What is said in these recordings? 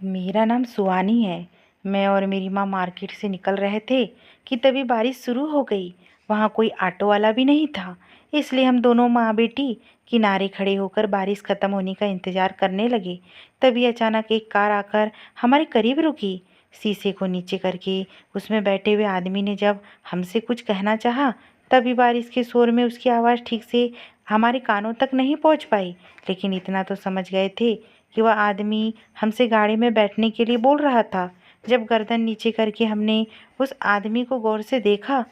मेरा नाम सुहानी है। मैं और मेरी माँ मार्केट से निकल रहे थे कि तभी बारिश शुरू हो गई। वहाँ कोई ऑटो वाला भी नहीं था, इसलिए हम दोनों माँ बेटी किनारे खड़े होकर बारिश ख़त्म होने का इंतज़ार करने लगे। तभी अचानक एक कार आकर हमारे करीब रुकी। शीशे को नीचे करके उसमें बैठे हुए आदमी ने जब हमसे कुछ कहना चाहा, तभी बारिश के शोर में उसकी आवाज़ ठीक से हमारे कानों तक नहीं पहुँच पाई, लेकिन इतना तो समझ गए थे कि वह आदमी हमसे गाड़ी में बैठने के लिए बोल रहा था। जब गर्दन नीचे करके हमने उस आदमी को गौर से देखा,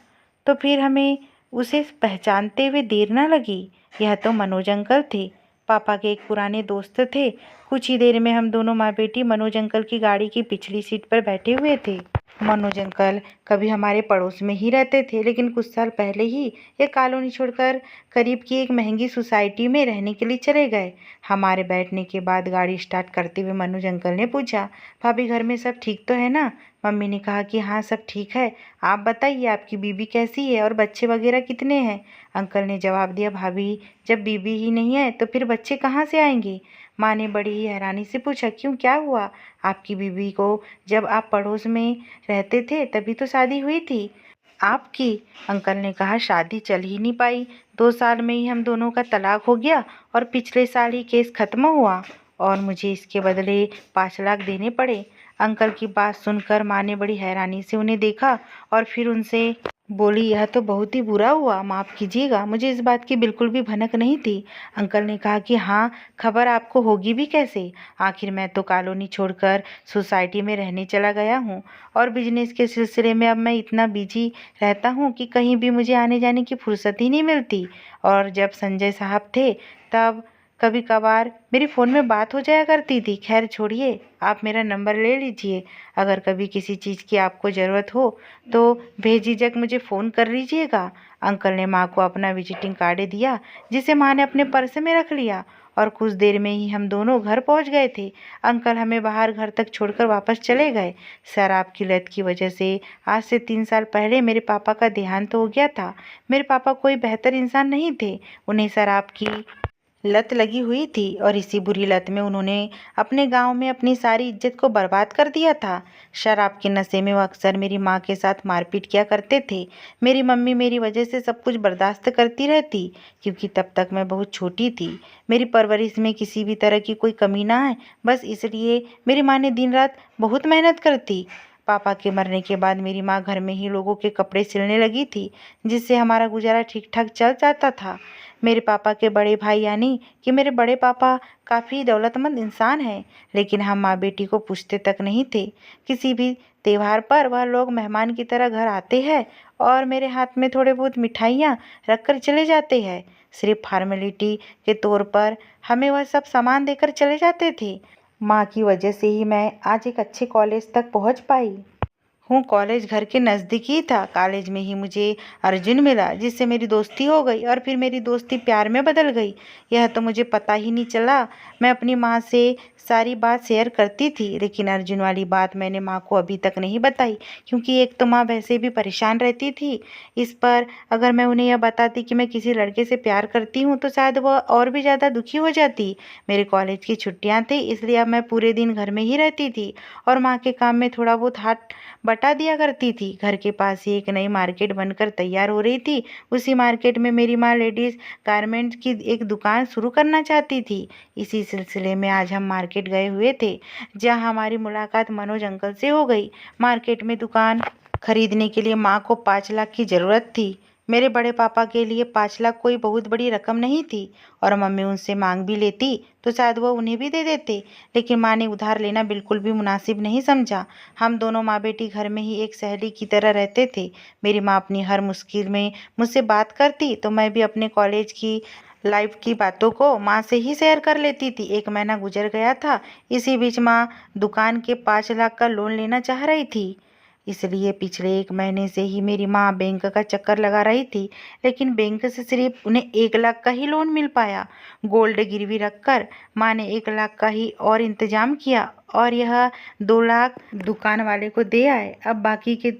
तो फिर हमें उसे पहचानते हुए देर न लगी। यह तो मनोज अंकल थे, पापा के एक पुराने दोस्त थे। कुछ ही देर में हम दोनों माँ बेटी मनोज अंकल की गाड़ी की पिछली सीट पर बैठे हुए थे। मनोज अंकल कभी हमारे पड़ोस में ही रहते थे, लेकिन कुछ साल पहले ही ये कॉलोनी छोड़कर करीब की एक महंगी सोसाइटी में रहने के लिए चले गए। हमारे बैठने के बाद गाड़ी स्टार्ट करते हुए मनोज अंकल ने पूछा, भाभी घर में सब ठीक तो है ना? मम्मी ने कहा कि हाँ सब ठीक है। आप बताइए आपकी बीबी कैसी है और बच्चे वगैरह कितने हैं? अंकल ने जवाब दिया, भाभी जब बीबी ही नहीं है तो फिर बच्चे कहाँ से आएंगे? माँ ने बड़ी ही हैरानी से पूछा, क्यों क्या हुआ? आपकी बीबी को जब आप पड़ोस में रहते थे तभी तो शादी हुई थी आपकी। अंकल ने कहा, शादी चल ही नहीं पाई, 2 साल में ही हम दोनों का तलाक हो गया और पिछले साल ही केस खत्म हुआ और मुझे इसके बदले 5 लाख देने पड़े। अंकल की बात सुनकर माँ ने बड़ी हैरानी से उन्हें देखा और फिर उनसे बोली, यह तो बहुत ही बुरा हुआ, माफ़ कीजिएगा, मुझे इस बात की बिल्कुल भी भनक नहीं थी। अंकल ने कहा कि हाँ, खबर आपको होगी भी कैसे? आखिर मैं तो कॉलोनी छोड़कर सोसाइटी में रहने चला गया हूँ और बिजनेस के सिलसिले में अब मैं इतना बिजी रहता हूँ कि कहीं भी मुझे आने जाने की फुर्सत ही नहीं मिलती। और जब संजय साहब थे तब कभी कभार मेरी फ़ोन में बात हो जाया करती थी। खैर छोड़िए, आप मेरा नंबर ले लीजिए। अगर कभी किसी चीज़ की आपको ज़रूरत हो तो बेझिझक मुझे फ़ोन कर लीजिएगा। अंकल ने माँ को अपना विजिटिंग कार्ड दिया, जिसे माँ ने अपने पर्स में रख लिया और कुछ देर में ही हम दोनों घर पहुंच गए थे। अंकल हमें बाहर घर तक छोड़कर वापस चले गए। शराब की लत की वजह से आज से 3 साल पहले मेरे पापा का देहांत हो गया था। मेरे पापा कोई बेहतर इंसान नहीं थे, उन्हें शराब की लत लगी हुई थी और इसी बुरी लत में उन्होंने अपने गांव में अपनी सारी इज्जत को बर्बाद कर दिया था। शराब के नशे में वो अक्सर मेरी माँ के साथ मारपीट किया करते थे। मेरी मम्मी मेरी वजह से सब कुछ बर्दाश्त करती रहती, क्योंकि तब तक मैं बहुत छोटी थी। मेरी परवरिश में किसी भी तरह की कोई कमी ना है, बस इसलिए मेरी माँ ने दिन रात बहुत मेहनत करती। पापा के मरने के बाद मेरी माँ घर में ही लोगों के कपड़े सिलने लगी थी, जिससे हमारा गुजारा ठीक ठाक चल जाता था। मेरे पापा के बड़े भाई यानी कि मेरे बड़े पापा काफ़ी दौलतमंद इंसान हैं, लेकिन हम माँ बेटी को पूछते तक नहीं थे। किसी भी त्यौहार पर वह लोग मेहमान की तरह घर आते हैं और मेरे हाथ में थोड़े बहुत मिठाइयाँ रख कर चले जाते हैं। सिर्फ फॉर्मेलिटी के तौर पर हमें वह सब सामान देकर चले जाते थे। माँ की वजह से ही मैं आज एक अच्छे कॉलेज तक पहुँच पाई हूँ। कॉलेज घर के नज़दीक ही था। कॉलेज में ही मुझे अर्जुन मिला, जिससे मेरी दोस्ती हो गई और फिर मेरी दोस्ती प्यार में बदल गई। यह तो मुझे पता ही नहीं चला। मैं अपनी माँ से सारी बात शेयर करती थी, लेकिन अर्जुन वाली बात मैंने माँ को अभी तक नहीं बताई, क्योंकि एक तो माँ वैसे भी परेशान रहती थी। इस पर अगर मैं उन्हें यह बताती कि मैं किसी लड़के से प्यार करती हूँ तो शायद वह और भी ज़्यादा दुखी हो जाती। मेरे कॉलेज की छुट्टियाँ थी, इसलिए अब मैं पूरे दिन घर में ही रहती थी और माँ के काम में थोड़ा बहुत हाथ बटा दिया करती थी। घर के पास ही एक नई मार्केट बनकर तैयार हो रही थी। उसी मार्केट में मेरी माँ लेडीज़ गारमेंट्स की एक दुकान शुरू करना चाहती थी। इसी सिलसिले में आज हम मार्केट गए हुए थे, जहाँ हमारी मुलाकात मनोज अंकल से हो गई। मार्केट में दुकान खरीदने के लिए माँ को 5 लाख की ज़रूरत थी। मेरे बड़े पापा के लिए 5 लाख कोई बहुत बड़ी रकम नहीं थी और मम्मी उनसे मांग भी लेती तो शायद वो उन्हें भी दे देते, लेकिन माँ ने उधार लेना बिल्कुल भी मुनासिब नहीं समझा। हम दोनों माँ बेटी घर में ही एक सहेली की तरह रहते थे। मेरी माँ अपनी हर मुश्किल में मुझसे बात करती तो मैं भी अपने कॉलेज की लाइफ की बातों को माँ से ही शेयर कर लेती थी। 1 महीना गुजर गया था। इसी बीच माँ दुकान के 5 लाख का लोन लेना चाह रही थी, इसलिए पिछले 1 महीने से ही मेरी माँ बैंक का चक्कर लगा रही थी, लेकिन बैंक से सिर्फ उन्हें 1 लाख का ही लोन मिल पाया। गोल्ड गिरवी रखकर माँ ने 1 लाख का ही और इंतजाम किया और यह 2 लाख दुकान वाले को दे आए। अब बाकी के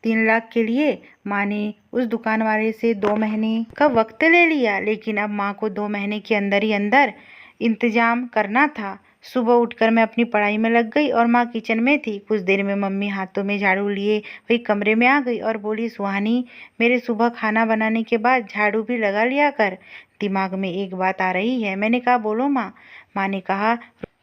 3 लाख के लिए माँ ने उस दुकान वाले से 2 महीने का वक्त ले लिया, लेकिन अब माँ को 2 महीने के अंदर ही अंदर इंतजाम करना था। सुबह उठकर मैं अपनी पढ़ाई में लग गई और माँ किचन में थी। कुछ देर में मम्मी हाथों में झाड़ू लिए वही कमरे में आ गई और बोली, सुहानी, मेरे सुबह खाना बनाने के बाद झाड़ू भी लगा लिया कर। दिमाग में एक बात आ रही है। मैंने कहा, बोलो माँ। माँ ने कहा,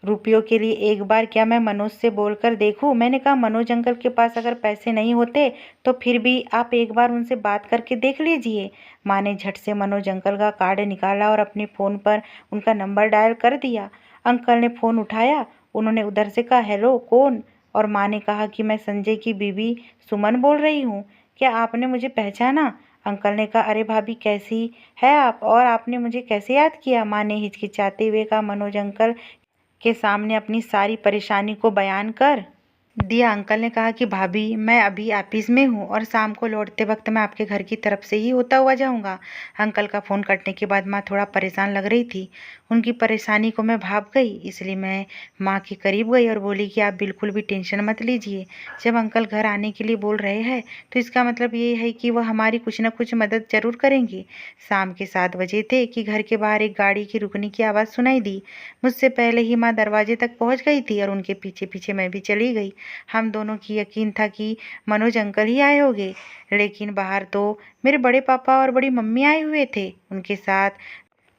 रुपयों के लिए एक बार क्या मैं मनोज से बोलकर देखूं? मैंने कहा, मनोज अंकल के पास अगर पैसे नहीं होते तो फिर भी आप एक बार उनसे बात करके देख लीजिए। माँ ने झट से मनोज अंकल का कार्ड निकाला और अपने फ़ोन पर उनका नंबर डायल कर दिया। अंकल ने फ़ोन उठाया। उन्होंने उधर से कहा, हेलो, कौन? और माँ ने कहा कि मैं संजय की बीवी सुमन बोल रही हूँ। क्या आपने मुझे पहचाना? अंकल ने कहा, अरे भाभी, कैसी है आप और आपने मुझे कैसे याद किया? माँ ने हिचकिचाते हुए कहा, मनोज अंकल के सामने अपनी सारी परेशानी को बयान कर दिया। अंकल ने कहा कि भाभी, मैं अभी ऑफिस में हूँ और शाम को लौटते वक्त मैं आपके घर की तरफ से ही होता हुआ जाऊँगा। अंकल का फ़ोन कटने के बाद माँ थोड़ा परेशान लग रही थी। उनकी परेशानी को मैं भाप गई, इसलिए मैं माँ के करीब गई और बोली कि आप बिल्कुल भी टेंशन मत लीजिए। जब अंकल घर आने के लिए बोल रहे हैं तो इसका मतलब ये है कि वह हमारी कुछ न कुछ मदद ज़रूर करेंगे। शाम के 7 बजे थे कि घर के बाहर एक गाड़ी की रुकने की आवाज़ सुनाई दी। मुझसे पहले ही माँ दरवाजे तक पहुँच गई थी और उनके पीछे पीछे मैं भी चली गई। हम दोनों की यकीन था कि मनोज अंकल ही आए होंगे, लेकिन बाहर तो मेरे बड़े पापा और बड़ी मम्मी आए हुए थे। उनके साथ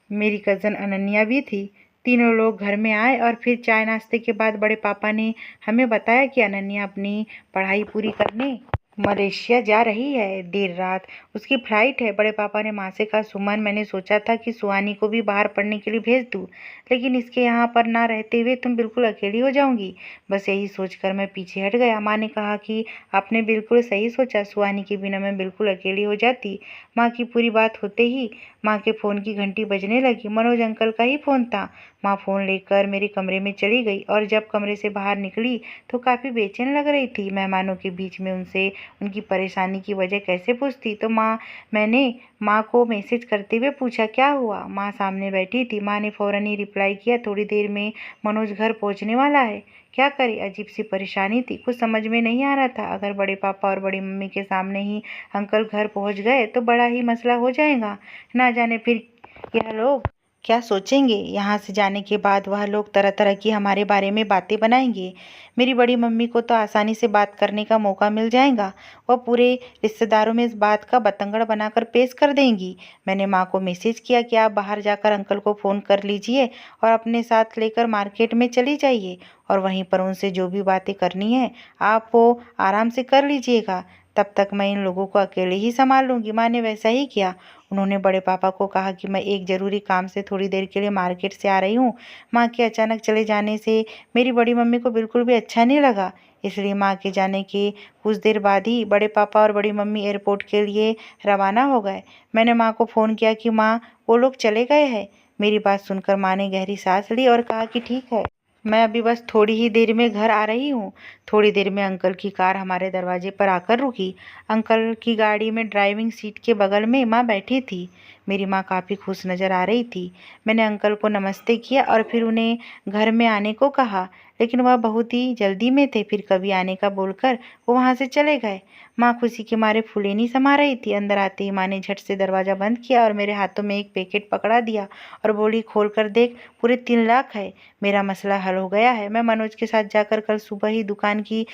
मेरी कज़न अनन्या भी थी। तीनों लोग घर में आए और फिर चाय नाश्ते के बाद बड़े पापा ने हमें बताया कि अनन्या अपनी पढ़ाई पूरी करने मलेशिया जा रही है। देर रात उसकी फ्लाइट है। बड़े पापा ने माँ से कहा, सुमन, मैंने सोचा था कि सुहानी को भी बाहर पढ़ने के लिए भेज दूँ, लेकिन इसके यहाँ पर ना रहते हुए तुम बिल्कुल अकेली हो जाऊंगी। बस यही सोचकर मैं पीछे हट गया। माँ ने कहा कि आपने बिल्कुल सही सोचा, सुहानी के बिना मैं बिल्कुल अकेली हो जाती। माँ की पूरी बात होते ही माँ के फ़ोन की घंटी बजने लगी। मनोज अंकल का ही फ़ोन था। माँ फ़ोन लेकर मेरे कमरे में चली गई और जब कमरे से बाहर निकली तो काफ़ी बेचैन लग रही थी। मेहमानों के बीच में उनसे उनकी परेशानी की वजह कैसे पूछती? तो मैंने माँ को मैसेज करते हुए पूछा, क्या हुआ? माँ सामने बैठी थी। माँ ने फ़ौरन ही रिप्लाई किया, थोड़ी देर में मनोज घर पहुँचने वाला है। क्या करे? अजीब सी परेशानी थी, कुछ समझ में नहीं आ रहा था। अगर बड़े पापा और बड़ी मम्मी के सामने ही अंकल घर पहुँच गए तो बड़ा ही मसला हो जाएगा। ना जाने फिर यह लोग क्या सोचेंगे। यहाँ से जाने के बाद वह लोग तरह तरह की हमारे बारे में बातें बनाएंगे। मेरी बड़ी मम्मी को तो आसानी से बात करने का मौका मिल जाएगा। वह पूरे रिश्तेदारों में इस बात का बतंगड़ बनाकर पेश कर देंगी। मैंने माँ को मैसेज किया कि आप बाहर जाकर अंकल को फ़ोन कर लीजिए और अपने साथ लेकर मार्केट में चली जाइए और वहीं पर उनसे जो भी बातें करनी है आप वो आराम से कर लीजिएगा। तब तक मैं इन लोगों को अकेले ही संभाल लूँगी। माँ ने वैसा ही किया। उन्होंने बड़े पापा को कहा कि मैं एक ज़रूरी काम से थोड़ी देर के लिए मार्केट से आ रही हूँ। माँ के अचानक चले जाने से मेरी बड़ी मम्मी को बिल्कुल भी अच्छा नहीं लगा, इसलिए माँ के जाने के कुछ देर बाद ही बड़े पापा और बड़ी मम्मी एयरपोर्ट के लिए रवाना हो गए। मैंने माँ को फ़ोन किया कि माँ, वो लोग चले गए हैं। मेरी बात सुनकर माँ ने गहरी सांस ली और कहा कि ठीक है, मैं अभी बस थोड़ी ही देर में घर आ रही हूँ। थोड़ी देर में अंकल की कार हमारे दरवाजे पर आकर रुकी। अंकल की गाड़ी में ड्राइविंग सीट के बगल में माँ बैठी थी। मेरी माँ काफ़ी खुश नज़र आ रही थी। मैंने अंकल को नमस्ते किया और फिर उन्हें घर में आने को कहा, लेकिन वह बहुत ही जल्दी में थे। फिर कभी आने का बोलकर वो वहाँ से चले गए। माँ खुशी के मारे फूले नहीं समा रही थी। अंदर आते ही माँ ने झट से दरवाज़ा बंद किया और मेरे हाथों में एक पैकेट पकड़ा दिया और बोली, खोल कर देख, पूरे 3 लाख है। मेरा मसला हल हो गया है। मैं मनोज के साथ जाकर कल सुबह ही दुकान की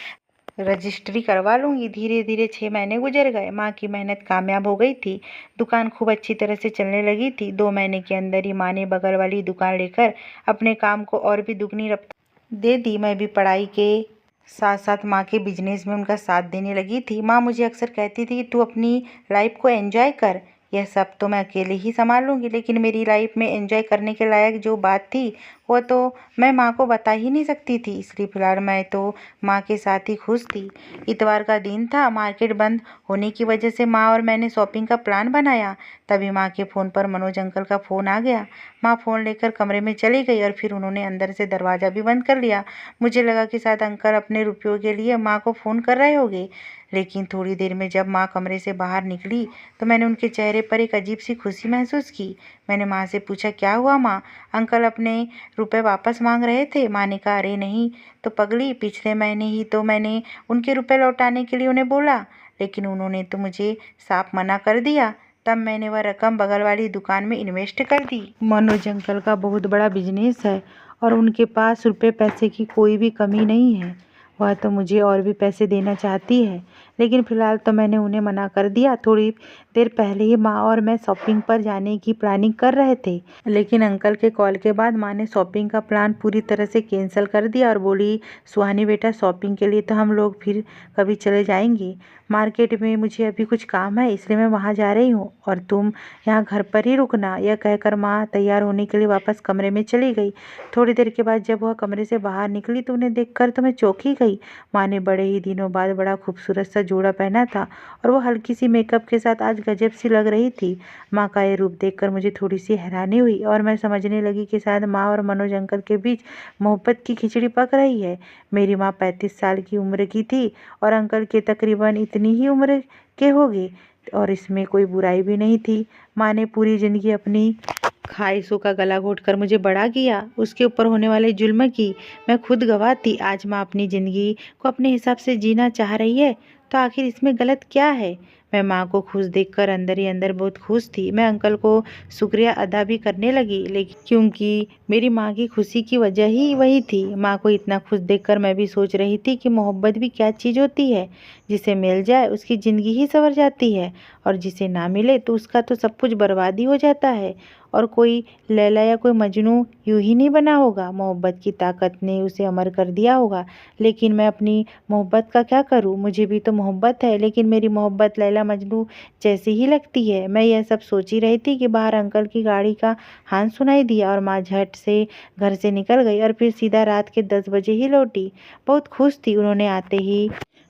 रजिस्ट्री करवा लूँगी। धीरे धीरे 6 महीने गुजर गए। माँ की मेहनत कामयाब हो गई थी। दुकान खूब अच्छी तरह से चलने लगी थी। 2 महीने के अंदर ही माँ ने बगल वाली दुकान लेकर अपने काम को और भी दुगनी रफ्तार दे दी। मैं भी पढ़ाई के साथ साथ माँ के बिजनेस में उनका साथ देने लगी थी। माँ मुझे अक्सर कहती थी कि तू अपनी लाइफ को एंजॉय कर, यह सब तो मैं अकेले ही संभाल लूँगी। लेकिन मेरी लाइफ में एंजॉय करने के लायक जो बात थी वो तो मैं माँ को बता ही नहीं सकती थी। इसलिए फ़िलहाल मैं तो माँ के साथ ही खुश थी। इतवार का दिन था। मार्केट बंद होने की वजह से माँ और मैंने शॉपिंग का प्लान बनाया। तभी माँ के फ़ोन पर मनोज अंकल का फ़ोन आ गया। माँ फ़ोन लेकर कमरे में चली गई और फिर उन्होंने अंदर से दरवाज़ा भी बंद कर लिया। मुझे लगा कि शायद अंकल अपने रुपयों के लिए माँ को फ़ोन कर रहे होंगे, लेकिन थोड़ी देर में जब माँ कमरे से बाहर निकली तो मैंने उनके चेहरे पर एक अजीब सी खुशी महसूस की। मैंने माँ से पूछा, क्या हुआ माँ? अंकल अपने रुपए वापस मांग रहे थे। माँ ने कहा, अरे नहीं तो पगली, पिछले महीने ही तो मैंने उनके रुपए लौटाने के लिए उन्हें बोला, लेकिन उन्होंने तो मुझे साफ मना कर दिया। तब मैंने वह रकम बगल वाली दुकान में इन्वेस्ट कर दी। मनोज अंकल का बहुत बड़ा बिजनेस है और उनके पास रुपए पैसे की कोई भी कमी नहीं है। वह तो मुझे और भी पैसे देना चाहती है, लेकिन फ़िलहाल तो मैंने उन्हें मना कर दिया। थोड़ी देर पहले ही माँ और मैं शॉपिंग पर जाने की प्लानिंग कर रहे थे, लेकिन अंकल के कॉल के बाद माँ ने शॉपिंग का प्लान पूरी तरह से कैंसिल कर दिया और बोली, सुहानी बेटा, शॉपिंग के लिए तो हम लोग फिर कभी चले जाएंगे। मार्केट में मुझे अभी कुछ काम है, इसलिए मैं वहाँ जा रही हूँ और तुम यहाँ घर पर ही रुकना। यह कहकर माँ तैयार होने के लिए वापस कमरे में चली गई। थोड़ी देर के बाद जब वह कमरे से बाहर निकली तो उन्हें देखकर तो मैं चौंक ही गई। माँ ने बड़े ही दिनों बाद बड़ा खूबसूरत सा जोड़ा पहना था और वो हल्की सी मेकअप के साथ आज गजब सी लग रही थी। माँ का ये रूप देखकर मुझे थोड़ी सी हैरानी हुई और मैं समझने लगी कि शायद माँ और मनोज अंकल के बीच मोहब्बत की खिचड़ी पक रही है। मेरी माँ 35 साल की उम्र की थी और अंकल के तकरीबन इतनी ही उम्र के होंगे, और इसमें कोई बुराई भी नहीं थी। माँ ने पूरी ज़िंदगी अपनी ख्वाहिशों का गला घोटकर मुझे बड़ा किया, उसके ऊपर होने वाले जुल्म की मैं खुद गवाह थी। आज माँ अपनी ज़िंदगी को अपने हिसाब से जीना चाह रही है, तो आखिर इसमें गलत क्या है। मैं माँ को खुश देखकर अंदर ही अंदर बहुत खुश थी। मैं अंकल को शुक्रिया अदा भी करने लगी, लेकिन क्योंकि मेरी माँ की खुशी की वजह ही वही थी। माँ को इतना खुश देखकर मैं भी सोच रही थी कि मोहब्बत भी क्या चीज़ होती है। जिसे मिल जाए उसकी ज़िंदगी ही संवर जाती है, और जिसे ना मिले तो उसका तो सब कुछ बर्बादी हो जाता है। और कोई लैला या कोई मजनू यूं ही नहीं बना होगा, मोहब्बत की ताकत ने उसे अमर कर दिया होगा। लेकिन मैं अपनी मोहब्बत का क्या करूं? मुझे भी तो मोहब्बत है, लेकिन मेरी मोहब्बत लैला मजनू जैसी ही लगती है। मैं यह सब सोच ही रही थी कि बाहर अंकल की गाड़ी का हॉर्न सुनाई दिया और माँ झट से घर से निकल गई और फिर सीधा रात के 10 बजे ही लौटी। बहुत खुश थी। उन्होंने आते ही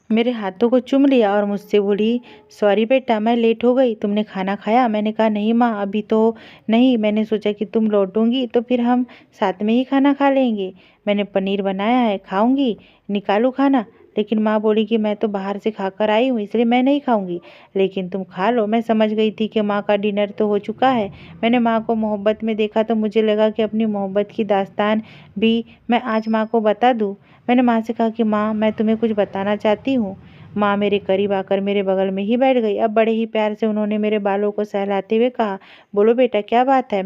मेरे हाथों को चूम लिया और मुझसे बोली, सॉरी बेटा, मैं लेट हो गई, तुमने खाना खाया? मैंने कहा, नहीं माँ, अभी तो नहीं, मैंने सोचा कि तुम लौटोगी तो फिर हम साथ में ही खाना खा लेंगे। मैंने पनीर बनाया है, खाऊंगी? निकालूं खाना? लेकिन माँ बोली कि मैं तो बाहर से खाकर आई हूँ, इसलिए मैं नहीं खाऊंगी, लेकिन तुम खा लो। मैं समझ गई थी कि माँ का डिनर तो हो चुका है। मैंने माँ को मोहब्बत में देखा तो मुझे लगा कि अपनी मोहब्बत की दास्तान भी मैं आज माँ को बता दूँ। मैंने माँ से कहा कि माँ, मैं तुम्हें कुछ बताना चाहती हूँ। माँ मेरे करीब आकर मेरे बगल में ही बैठ गई। अब बड़े ही प्यार से उन्होंने मेरे बालों को सहलाते हुए कहा, बोलो बेटा, क्या बात है?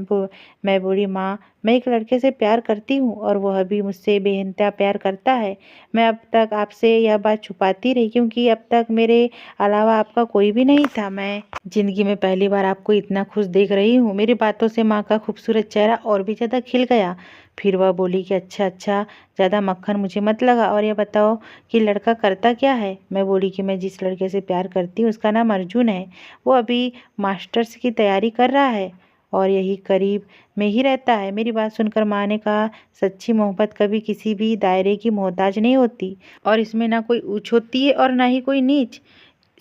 मैं बोली, माँ, मैं एक लड़के से प्यार करती हूँ और वह भी मुझसे बेइंतहा प्यार करता है। मैं अब तक आपसे यह बात छुपाती रही क्योंकि अब तक मेरे अलावा आपका कोई भी नहीं था। मैं जिंदगी में पहली बार आपको इतना खुश देख रही हूँ। मेरी बातों से माँ का खूबसूरत चेहरा और भी ज़्यादा खिल गया। फिर वह बोली कि अच्छा अच्छा, ज़्यादा मक्खन मुझे मत लगा, और ये बताओ कि लड़का करता क्या है? मैं बोली कि मैं जिस लड़के से प्यार करती हूँ उसका नाम अर्जुन है। वो अभी मास्टर्स की तैयारी कर रहा है और यही करीब में ही रहता है। मेरी बात सुनकर माँ ने कहा, सच्ची मोहब्बत कभी किसी भी दायरे की मोहताज नहीं होती, और इसमें ना कोई ऊंच होती है और ना ही कोई नीच।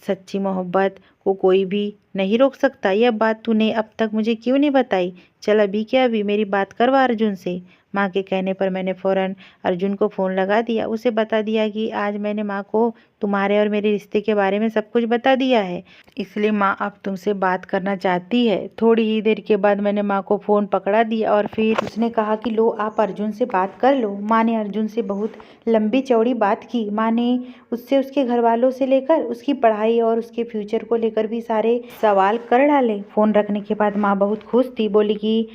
सच्ची मोहब्बत को कोई भी नहीं रोक सकता। यह बात तूने अब तक मुझे क्यों नहीं बताई? चल अभी क्या अभी मेरी बात करवा अर्जुन से। माँ के कहने पर मैंने फ़ौरन अर्जुन को फ़ोन लगा दिया। उसे बता दिया कि आज मैंने माँ को तुम्हारे और मेरे रिश्ते के बारे में सब कुछ बता दिया है, इसलिए माँ अब तुमसे बात करना चाहती है। थोड़ी ही देर के बाद मैंने माँ को फ़ोन पकड़ा दिया और फिर उसने कहा कि लो, आप अर्जुन से बात कर लो। माँ ने अर्जुन से बहुत लंबी चौड़ी बात की। माँ ने उससे उसके घर वालों से लेकर उसकी पढ़ाई और उसके फ्यूचर को लेकर भी सारे सवाल कर डाले। फ़ोन रखने के बाद माँ बहुत खुश थी। बोली कि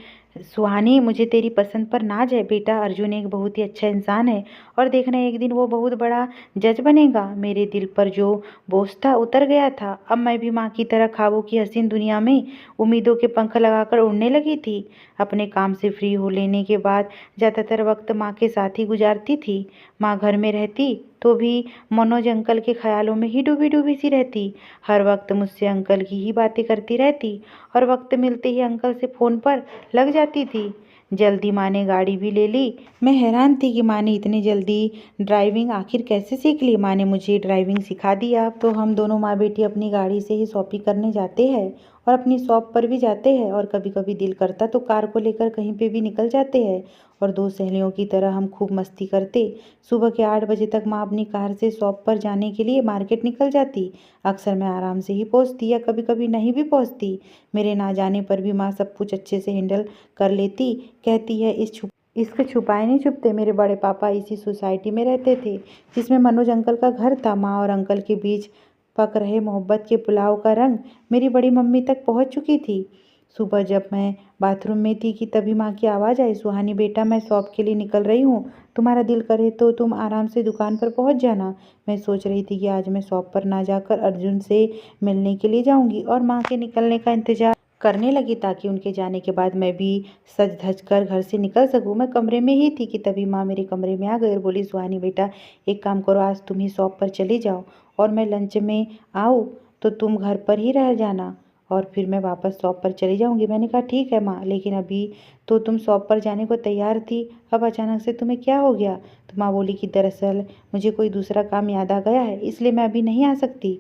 सुहानी, मुझे तेरी पसंद पर नाज है बेटा। अर्जुन एक बहुत ही अच्छा इंसान है और देखना एक दिन वो बहुत बड़ा जज बनेगा। मेरे दिल पर जो बोझ था उतर गया था। अब मैं भी माँ की तरह ख्वाबों की हसीन दुनिया में उम्मीदों के पंख लगाकर उड़ने लगी थी। अपने काम से फ्री हो लेने के बाद ज़्यादातर वक्त माँ के साथ ही गुजारती थी। माँ घर में रहती तो भी मनोज अंकल के ख्यालों में ही डूबी डूबी सी रहती। हर वक्त मुझसे अंकल की ही बातें करती रहती और वक्त मिलते ही अंकल से फ़ोन पर लग जाती थी। जल्दी माँ ने गाड़ी भी ले ली। मैं हैरान थी कि माँ ने इतनी जल्दी ड्राइविंग आखिर कैसे सीख ली। माँ ने मुझे ड्राइविंग सिखा दिया। अब तो हम दोनों माँ बेटी अपनी गाड़ी से ही शॉपिंग करने जाते हैं और अपनी शॉप पर भी जाते हैं, और कभी कभी दिल करता तो कार को लेकर कहीं पे भी निकल जाते हैं और दो सहेलियों की तरह हम खूब मस्ती करते। सुबह के 8 बजे तक माँ अपनी कार से शॉप पर जाने के लिए मार्केट निकल जाती। अक्सर मैं आराम से ही पहुँचती या कभी कभी नहीं भी पहुँचती। मेरे ना जाने पर भी माँ सब कुछ अच्छे से हैंडल कर लेती। कहती है, इसके छुपाए नहीं छुपते। मेरे बड़े पापा इसी सोसाइटी में रहते थे जिसमें मनोज अंकल का घर था। माँ और अंकल के बीच पक रहे मोहब्बत के पुलाव का रंग मेरी बड़ी मम्मी तक पहुंच चुकी थी। सुबह जब मैं बाथरूम में थी कि तभी माँ की आवाज़ आई, सुहानी बेटा मैं शॉप के लिए निकल रही हूँ, तुम्हारा दिल करे तो तुम आराम से दुकान पर पहुँच जाना। मैं सोच रही थी कि आज मैं शॉप पर ना जाकर अर्जुन से मिलने के लिए जाऊँगी और माँ के निकलने का इंतज़ार करने लगी ताकि उनके जाने के बाद मैं भी सज धज कर घर से निकल सकूं। मैं कमरे में ही थी कि तभी माँ मेरे कमरे में आ गई और बोली, सुहानी बेटा एक काम करो, आज तुम ही शॉप पर चली जाओ और मैं लंच में आऊँ तो तुम घर पर ही रह जाना और फिर मैं वापस शॉप पर चली जाऊंगी। मैंने कहा ठीक है माँ, लेकिन अभी तो तुम शॉप पर जाने को तैयार थी, अब अचानक से तुम्हें क्या हो गया? तो माँ बोली कि दरअसल मुझे कोई दूसरा काम याद आ गया है, इसलिए मैं अभी नहीं आ सकती।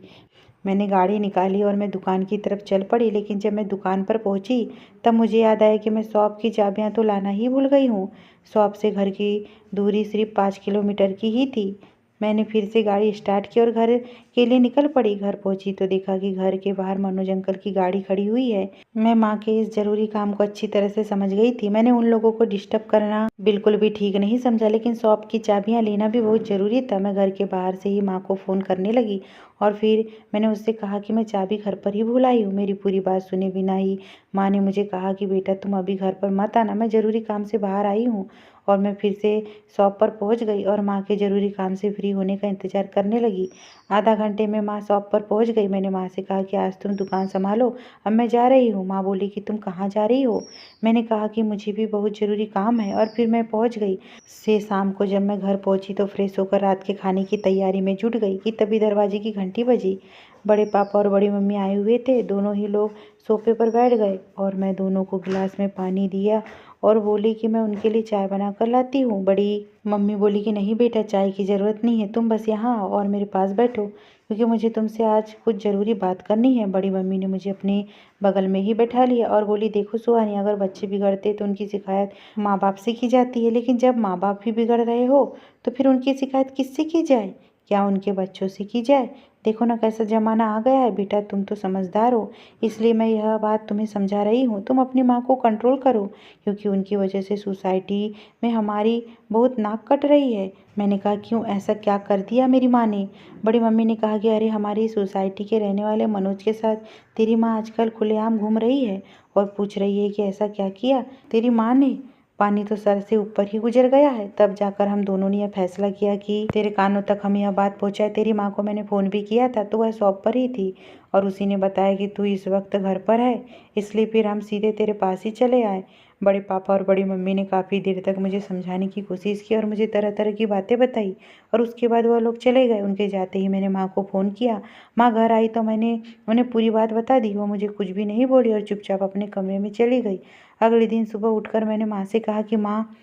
मैंने गाड़ी निकाली और मैं दुकान की तरफ चल पड़ी, लेकिन जब मैं दुकान पर पहुंची तब मुझे याद आया कि मैं शॉप की चाबियां तो लाना ही भूल गई हूँ। शॉप से घर की दूरी सिर्फ 5 किलोमीटर की ही थी। मैंने फिर से गाड़ी स्टार्ट की और घर के लिए निकल पड़ी। घर पहुंची तो देखा कि घर के बाहर मनोज अंकल की गाड़ी खड़ी हुई है। मैं माँ के इस जरूरी काम को अच्छी तरह से समझ गई थी। मैंने उन लोगों को डिस्टर्ब करना बिल्कुल भी ठीक नहीं समझा, लेकिन शॉप की चाबियां लेना भी बहुत ज़रूरी था। मैं घर के बाहर से ही माँ को फ़ोन करने लगी और फिर मैंने उससे कहा कि मैं चाबी घर पर ही भूल आई हूँ। मेरी पूरी बात सुने बिना ही माँ ने मुझे कहा कि बेटा तुम अभी घर पर मत आना, मैं ज़रूरी काम से बाहर आई हूँ। और मैं फिर से शॉप पर पहुँच गई और माँ के ज़रूरी काम से फ्री होने का इंतज़ार करने लगी। आधा घंटे में माँ शॉप पर पहुँच गई। मैंने माँ से कहा कि आज तुम दुकान संभालो, अब मैं जा रही हूँ। माँ बोली कि तुम कहाँ जा रही हो? मैंने कहा कि मुझे भी बहुत ज़रूरी काम है और फिर मैं पहुँच गई। से शाम को जब मैं घर पहुँची तो फ्रेश होकर रात के खाने की तैयारी में जुट गई कि तभी दरवाजे की घंटी बजी। बड़े पापा और बड़ी मम्मी आए हुए थे। दोनों ही लोग सोफे पर बैठ गए और मैं दोनों को गिलास में पानी दिया और बोली कि मैं उनके लिए चाय बना कर लाती हूँ। बड़ी मम्मी बोली कि नहीं बेटा, चाय की ज़रूरत नहीं है, तुम बस यहाँ आओ और मेरे पास बैठो क्योंकि मुझे तुमसे आज कुछ ज़रूरी बात करनी है। बड़ी मम्मी ने मुझे अपने बगल में ही बैठा लिया और बोली, देखो सुहानी, अगर बच्चे बिगड़ते तो उनकी शिकायत माँ बाप से की जाती है, लेकिन जब माँ बाप ही बिगड़ रहे हो तो फिर उनकी शिकायत किससे की जाए? क्या उनके बच्चों से की जाए? देखो ना कैसा ज़माना आ गया है। बेटा तुम तो समझदार हो, इसलिए मैं यह बात तुम्हें समझा रही हूँ। तुम अपनी माँ को कंट्रोल करो क्योंकि उनकी वजह से सोसाइटी में हमारी बहुत नाक कट रही है। मैंने कहा क्यों, ऐसा क्या कर दिया मेरी माँ ने? बड़ी मम्मी ने कहा कि अरे हमारी सोसाइटी के रहने वाले मनोज के साथ तेरी माँ आजकल खुलेआम घूम रही है और पूछ रही है कि ऐसा क्या किया तेरी माँ ने? पानी तो सर से ऊपर ही गुजर गया है। तब जाकर हम दोनों ने यह फैसला किया कि तेरे कानों तक हम यह बात पहुंचाए। तेरी माँ को मैंने फ़ोन भी किया था तो वह शॉप पर ही थी और उसी ने बताया कि तू इस वक्त घर पर है, इसलिए फिर हम सीधे तेरे पास ही चले आए। बड़े पापा और बड़ी मम्मी ने काफ़ी देर तक मुझे समझाने की कोशिश की और मुझे तरह तरह की बातें बताई और उसके बाद वह लोग चले गए। उनके जाते ही मैंने माँ को फ़ोन किया। माँ घर आई तो मैंने उन्हें पूरी बात बता दी। वो मुझे कुछ भी नहीं बोली और चुपचाप अपने कमरे में चली गई। अगले दिन सुबह उठकर मैंने माँ से कहा कि माँ,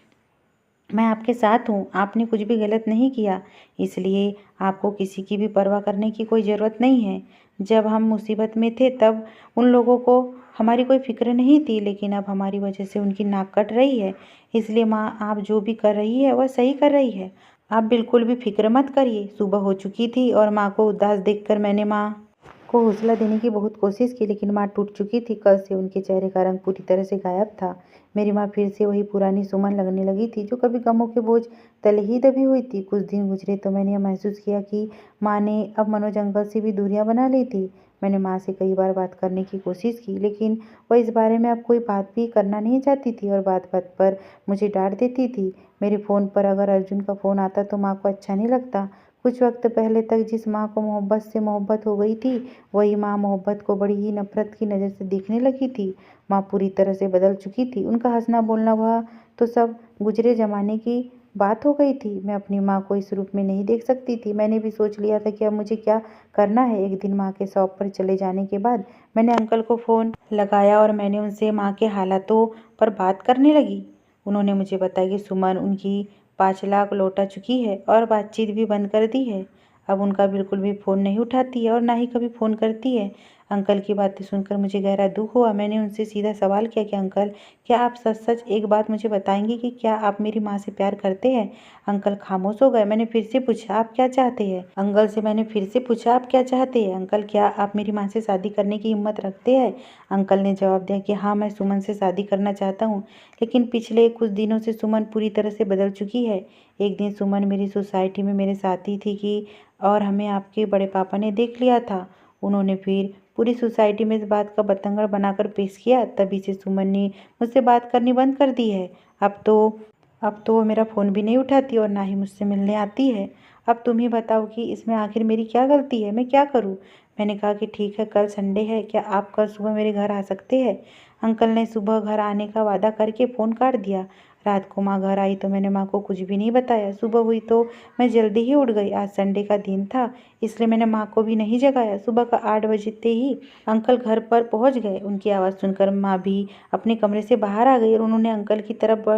मैं आपके साथ हूँ, आपने कुछ भी गलत नहीं किया, इसलिए आपको किसी की भी परवाह करने की कोई ज़रूरत नहीं है। जब हम मुसीबत में थे तब उन लोगों को हमारी कोई फ़िक्र नहीं थी, लेकिन अब हमारी वजह से उनकी नाक कट रही है। इसलिए माँ, आप जो भी कर रही है वह सही कर रही है, आप बिल्कुल भी फ़िक्र मत करिए। सुबह हो चुकी थी और माँ को उदास देखकर मैंने माँ को हौसला देने की बहुत कोशिश की, लेकिन माँ टूट चुकी थी। कल से उनके चेहरे का रंग पूरी तरह से गायब था। मेरी माँ फिर से वही पुरानी सुमन लगने लगी थी जो कभी गमों के बोझ तले ही दबी हुई थी। कुछ दिन गुजरे तो मैंने यह महसूस किया कि माँ ने अब मनोज अंकल से भी दूरियां बना ली थी। मैंने माँ से कई बार बात करने की कोशिश की, लेकिन वह इस बारे में अब कोई बात भी करना नहीं चाहती थी और बात बात पर मुझे डांट देती थी। मेरे फ़ोन पर अगर अर्जुन का फ़ोन आता तो माँ को अच्छा नहीं लगता। कुछ वक्त पहले तक जिस माँ को मोहब्बत से मोहब्बत हो गई थी, वही माँ मोहब्बत को बड़ी ही नफरत की नज़र से देखने लगी थी। माँ पूरी तरह से बदल चुकी थी। उनका हंसना बोलना वह तो सब गुजरे ज़माने की बात हो गई थी। मैं अपनी माँ को इस रूप में नहीं देख सकती थी। मैंने भी सोच लिया था कि अब मुझे क्या करना है। एक दिन माँ के शॉप पर चले जाने के बाद मैंने अंकल को फ़ोन लगाया और मैंने उनसे माँ के हालातों पर बात करने लगी। उन्होंने मुझे बताया कि सुमन उनकी 5 लाख लौटा चुकी है और बातचीत भी बंद कर दी है। अब उनका बिल्कुल भी फ़ोन नहीं उठाती है और ना ही कभी फ़ोन करती है। अंकल की बातें सुनकर मुझे गहरा दुख हुआ। मैंने उनसे सीधा सवाल किया कि अंकल, क्या आप सच सच एक बात मुझे बताएंगे कि क्या आप मेरी माँ से प्यार करते हैं? अंकल खामोश हो गए। मैंने फिर से पूछा, आप क्या चाहते हैं? अंकल से मैंने फिर से पूछा, आप क्या चाहते हैं? अंकल, क्या आप मेरी माँ से शादी करने की हिम्मत रखते हैं? अंकल ने जवाब दिया कि हाँ, मैं सुमन से शादी करना चाहता हूँ, लेकिन पिछले कुछ दिनों से सुमन पूरी तरह से बदल चुकी है। एक दिन सुमन मेरी सोसाइटी में मेरे साथी थी कि और हमें आपके बड़े पापा ने देख लिया था। उन्होंने फिर पूरी सोसाइटी में इस बात का बतंगड़ बनाकर पेश किया। तभी से सुमन ने मुझसे बात करनी बंद कर दी है। अब तो वो मेरा फ़ोन भी नहीं उठाती और ना ही मुझसे मिलने आती है। अब तुम ही बताओ कि इसमें आखिर मेरी क्या गलती है, मैं क्या करूँ? मैंने कहा कि ठीक है, कल संडे है, क्या आप कल सुबह मेरे घर आ सकते हैं? अंकल ने सुबह घर आने का वादा करके फ़ोन काट दिया। रात को माँ घर आई तो मैंने माँ को कुछ भी नहीं बताया। सुबह हुई तो मैं जल्दी ही उठ गई। आज संडे का दिन था, इसलिए मैंने माँ को भी नहीं जगाया। सुबह का 8 बजते ही अंकल घर पर पहुँच गए। उनकी आवाज़ सुनकर माँ भी अपने कमरे से बाहर आ गई और उन्होंने अंकल की तरफ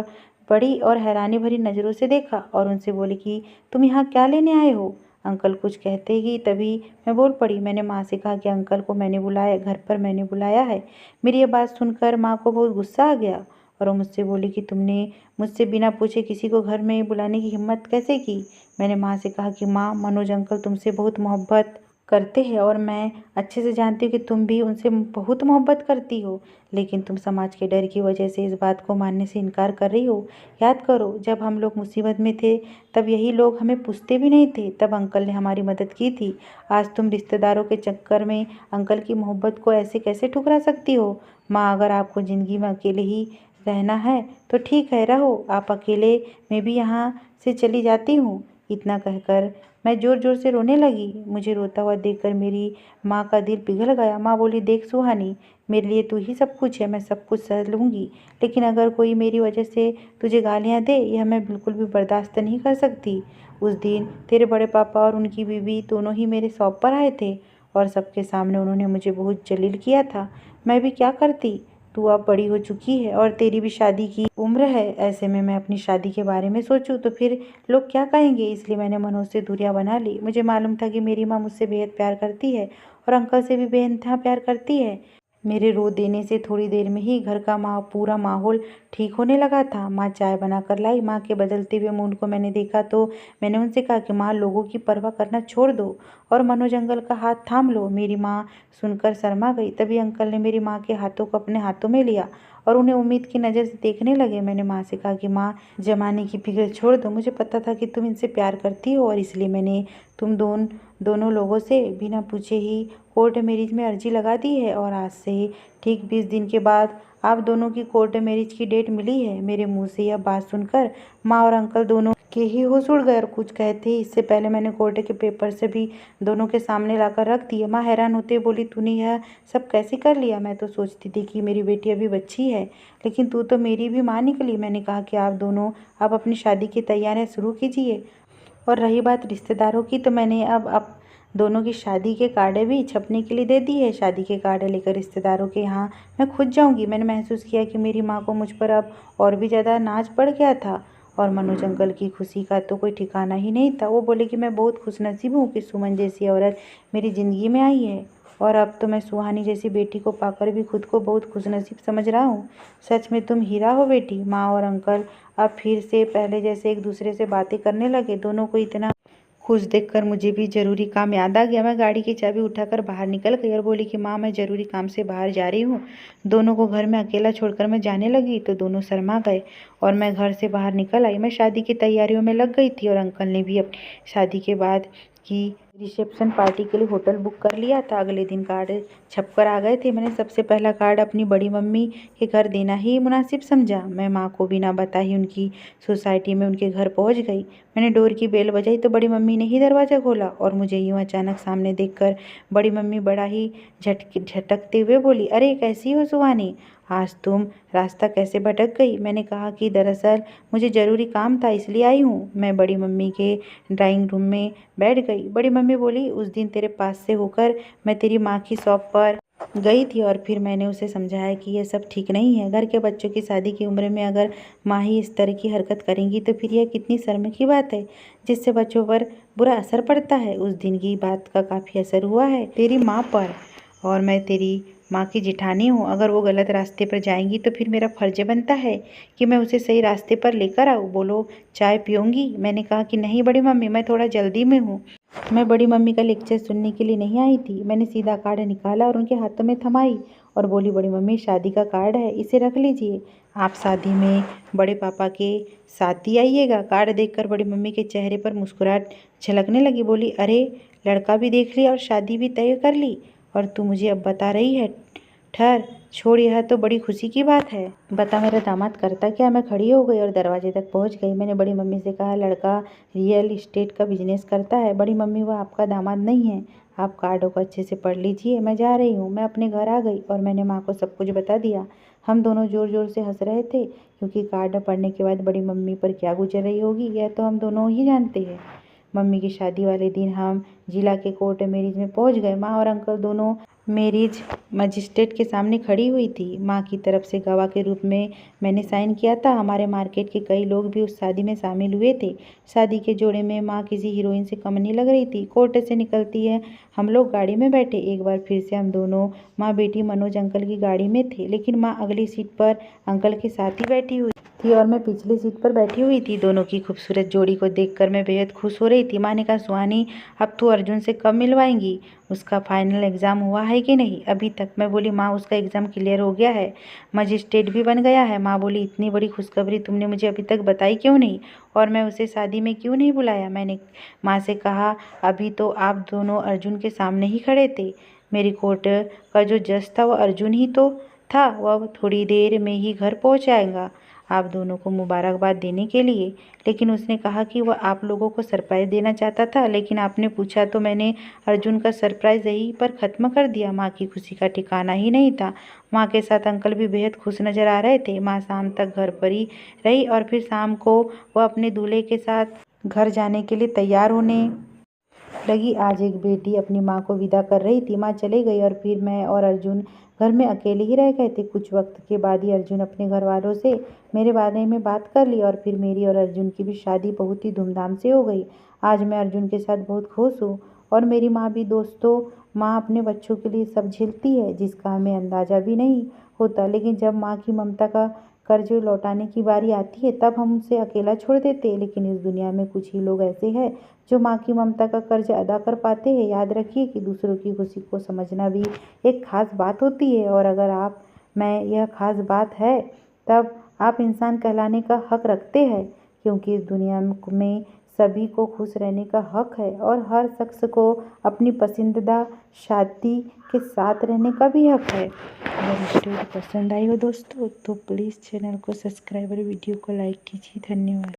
बड़ी और हैरानी भरी नज़रों से देखा और उनसे बोली कि तुम यहाँ क्या लेने आए हो? अंकल कुछ कहते ही तभी मैं बोल पड़ी। मैंने माँ से कहा कि अंकल को मैंने बुलाया, घर पर मैंने बुलाया है। मेरी ये बात सुनकर माँ को बहुत गुस्सा आ गया और वो मुझसे बोली कि तुमने मुझसे बिना पूछे किसी को घर में बुलाने की हिम्मत कैसे की? मैंने माँ से कहा कि माँ, मनोज अंकल तुमसे बहुत मोहब्बत करते हैं और मैं अच्छे से जानती हूँ कि तुम भी उनसे बहुत मोहब्बत करती हो, लेकिन तुम समाज के डर की वजह से इस बात को मानने से इनकार कर रही हो। याद करो, जब हम लोग मुसीबत में थे तब यही लोग हमें पूछते भी नहीं थे, तब अंकल ने हमारी मदद की थी। आज तुम रिश्तेदारों के चक्कर में अंकल की मोहब्बत को ऐसे कैसे ठुकरा सकती हो? माँ, अगर आपको ज़िंदगी में अकेले ही रहना है तो ठीक है, रहो। आप अकेले मैं भी यहाँ से चली जाती हूँ। इतना कहकर मैं ज़ोर ज़ोर से रोने लगी। मुझे रोता हुआ देखकर मेरी माँ का दिल पिघल गया। माँ बोली, देख सुहानी, मेरे लिए तू ही सब कुछ है, मैं सब कुछ सह लूँगी, लेकिन अगर कोई मेरी वजह से तुझे गालियाँ दे, यह मैं बिल्कुल भी बर्दाश्त नहीं कर सकती। उस दिन तेरे बड़े पापा और उनकी बीवी दोनों ही मेरे शॉप पर आए थे और सबके सामने उन्होंने मुझे बहुत जलील किया था। मैं भी क्या करती? तू अब बड़ी हो चुकी है और तेरी भी शादी की उम्र है। ऐसे में मैं अपनी शादी के बारे में सोचूं तो फिर लोग क्या कहेंगे? इसलिए मैंने मनोज से दूरियां बना ली। मुझे मालूम था कि मेरी माँ मुझसे बेहद प्यार करती है और अंकल से भी बेइंतहा प्यार करती है। मेरे रो देने से थोड़ी देर में ही घर का पूरा माहौल ठीक होने लगा था। माँ चाय बनाकर लाई। माँ के बदलते हुए मूड को मैंने देखा तो मैंने उनसे कहा कि माँ, लोगों की परवाह करना छोड़ दो और मनोज अंकल का हाथ थाम लो। मेरी माँ सुनकर शर्मा गई। तभी अंकल ने मेरी माँ के हाथों को अपने हाथों में लिया और उन्हें उम्मीद की नज़र से देखने लगे। मैंने माँ से कहा कि माँ, जमाने की फिक्र छोड़ दो। मुझे पता था कि तुम इनसे प्यार करती हो और इसलिए मैंने तुम दोनों लोगों से बिना पूछे ही कोर्ट मैरिज में अर्जी लगा दी है और आज से ठीक 20 दिन के बाद आप दोनों की कोर्ट मैरिज की डेट मिली है। मेरे मुंह से यह बात सुनकर माँ और अंकल दोनों के ही होश उड़ गए और कुछ कहते ही इससे पहले मैंने कोर्ट के पेपर से भी दोनों के सामने लाकर रख दिए। माँ हैरान होते बोली, तूने यह सब कैसे कर लिया? मैं तो सोचती थी कि मेरी बेटी अभी बच्ची है, लेकिन तू तो मेरी भी माँ निकली। मैंने कहा कि आप दोनों अब अपनी शादी की तैयारियां शुरू कीजिए। और रही बात रिश्तेदारों की, तो मैंने अब दोनों की शादी के कार्ड भी छपने के लिए दे दी है। शादी के कार्ड लेकर रिश्तेदारों के यहाँ मैं खुद जाऊँगी। मैंने महसूस किया कि मेरी माँ को मुझ पर अब और भी ज़्यादा नाज पड़ गया था और मनोज अंकल की खुशी का तो कोई ठिकाना ही नहीं था। वो बोले कि मैं बहुत खुशनसीब हूँ कि सुमन जैसी औरत मेरी ज़िंदगी में आई है और अब तो मैं सुहानी जैसी बेटी को पाकर भी खुद को बहुत खुशनसीब समझ रहा हूँ। सच में तुम हीरा हो बेटी। माँ और अंकल अब फिर से पहले जैसे एक दूसरे से बातें करने लगे। दोनों को इतना खुश देखकर मुझे भी ज़रूरी काम याद आ गया। मैं गाड़ी की चाबी उठाकर बाहर निकल गई और बोली कि माँ, मैं ज़रूरी काम से बाहर जा रही हूँ। दोनों को घर में अकेला छोड़कर मैं जाने लगी तो दोनों शर्मा गए और मैं घर से बाहर निकल आई। मैं शादी की तैयारियों में लग गई थी और अंकल ने भी अपनी शादी के बाद की रिसेप्शन पार्टी के लिए होटल बुक कर लिया था। अगले दिन कार्ड छपकर आ गए थे। मैंने सबसे पहला कार्ड अपनी बड़ी मम्मी के घर देना ही मुनासिब समझा। मैं माँ को बिना बताए उनकी सोसाइटी में उनके घर पहुँच गई। मैंने डोर की बेल बजाई तो बड़ी मम्मी ने ही दरवाज़ा खोला और मुझे यूँ अचानक सामने देखकर बड़ी मम्मी बड़ा ही झटकते हुए बोली, अरे कैसी हो सुहानी, आज तुम रास्ता कैसे भटक गई? मैंने कहा कि दरअसल मुझे ज़रूरी काम था इसलिए आई हूँ। मैं बड़ी मम्मी के ड्राइंग रूम में बैठ गई। बड़ी मम्मी बोली, उस दिन तेरे पास से होकर मैं तेरी माँ की शॉप पर गई थी और फिर मैंने उसे समझाया कि यह सब ठीक नहीं है। घर के बच्चों की शादी की उम्र में अगर माँ ही इस तरह की हरकत करेंगी तो फिर यह कितनी शर्म की बात है, जिससे बच्चों पर बुरा असर पड़ता है। उस दिन की बात का काफ़ी असर हुआ है तेरी माँ पर और मैं तेरी माँ की जिठानी हूँ। अगर वो गलत रास्ते पर जाएंगी तो फिर मेरा फर्ज बनता है कि मैं उसे सही रास्ते पर लेकर आऊँ। बोलो, चाय पियूँगी? मैंने कहा कि नहीं बड़ी मम्मी, मैं थोड़ा जल्दी में हूँ। मैं बड़ी मम्मी का लेक्चर सुनने के लिए नहीं आई थी। मैंने सीधा कार्ड निकाला और उनके हाथों में थमाई और बोली, बड़ी मम्मी शादी का कार्ड है, इसे रख लीजिए। आप शादी में बड़े पापा के साथ ही आइएगा। कार्ड देखकर बड़ी मम्मी के चेहरे पर मुस्कुराहट झलकने लगी। बोली, अरे लड़का भी देख लिया और शादी भी तय कर ली। और तू मुझे अब बता रही है? ठहर, छोड़, यह तो बड़ी खुशी की बात है। बता मेरा दामाद करता क्या? मैं खड़ी हो गई और दरवाजे तक पहुंच गई। मैंने बड़ी मम्मी से कहा, लड़का रियल इस्टेट का बिजनेस करता है। बड़ी मम्मी, वह आपका दामाद नहीं है। आप कार्डों को अच्छे से पढ़ लीजिए, मैं जा रही हूँ। मैं अपने घर आ गई और मैंने माँ को सब कुछ बता दिया। हम दोनों ज़ोर ज़ोर से हंस रहे थे, क्योंकि कार्ड पढ़ने के बाद बड़ी मम्मी पर क्या गुजर रही होगी यह तो हम दोनों ही जानते हैं। मम्मी की शादी वाले दिन हम जिला के कोर्ट मैरिज में पहुंच गए। माँ और अंकल दोनों मैरिज मजिस्ट्रेट के सामने खड़ी हुई थी। माँ की तरफ से गवाह के रूप में मैंने साइन किया था। हमारे मार्केट के कई लोग भी उस शादी में शामिल हुए थे। शादी के जोड़े में माँ किसी हीरोइन से कम नहीं लग रही थी। कोर्ट से निकलती है हम लोग गाड़ी में बैठे। एक बार फिर से हम दोनों माँ बेटी मनोज अंकल की गाड़ी में थे, लेकिन माँ अगली सीट पर अंकल के साथ ही बैठी हुई थी और मैं पिछली सीट पर बैठी हुई थी। दोनों की खूबसूरत जोड़ी को देखकर मैं बेहद खुश हो रही थी। माँ ने कहा, सुहानी, अब तू अर्जुन से कब मिलवाएंगी? उसका फाइनल एग्ज़ाम हुआ है कि नहीं? अभी तक। मैं बोली, माँ उसका एग्ज़ाम क्लियर हो गया है, मजिस्ट्रेट भी बन गया है। माँ बोली, इतनी बड़ी खुशखबरी तुमने मुझे अभी तक बताई क्यों नहीं, और मैं उसे शादी में क्यों नहीं बुलाया? मैंने माँ से कहा, अभी तो आप दोनों अर्जुन के सामने ही खड़े थे। मेरी कोर्ट का जो जज था वह अर्जुन ही तो था। वह थोड़ी देर में ही घर पहुँच जाएगा आप दोनों को मुबारकबाद देने के लिए। लेकिन उसने कहा कि वह आप लोगों को सरप्राइज़ देना चाहता था, लेकिन आपने पूछा तो मैंने अर्जुन का सरप्राइज़ यहीं पर ख़त्म कर दिया। माँ की खुशी का ठिकाना ही नहीं था। माँ के साथ अंकल भी बेहद खुश नज़र आ रहे थे। माँ शाम तक घर पर ही रही और फिर शाम को वह अपने दूल्हे के साथ घर जाने के लिए तैयार होने लगी। आज एक बेटी अपनी माँ को विदा कर रही थी। माँ चले गई और फिर मैं और अर्जुन घर में अकेले ही रह गए थे। कुछ वक्त के बाद ही अर्जुन अपने घर वालों से मेरे बारे में बात कर ली और फिर मेरी और अर्जुन की भी शादी बहुत ही धूमधाम से हो गई। आज मैं अर्जुन के साथ बहुत खुश हूँ और मेरी माँ भी। दोस्तों, माँ अपने बच्चों के लिए सब झेलती है, जिसका हमें अंदाज़ा भी नहीं होता। लेकिन जब माँ की ममता का कर्ज लौटाने की बारी आती है तब हम उसे अकेला छोड़ देते हैं। लेकिन इस दुनिया में कुछ ही लोग ऐसे हैं जो माँ की ममता का कर्ज अदा कर पाते हैं। याद रखिए कि दूसरों की खुशी को समझना भी एक खास बात होती है, और अगर आप में यह खास बात है तब आप इंसान कहलाने का हक रखते हैं, क्योंकि इस दुनिया में सभी को खुश रहने का हक है और हर शख्स को अपनी पसंदीदा साथी के साथ रहने का भी हक है। अगर स्टोरी पसंद आई हो दोस्तों तो प्लीज़ चैनल को सब्सक्राइब और वीडियो को लाइक कीजिए। धन्यवाद।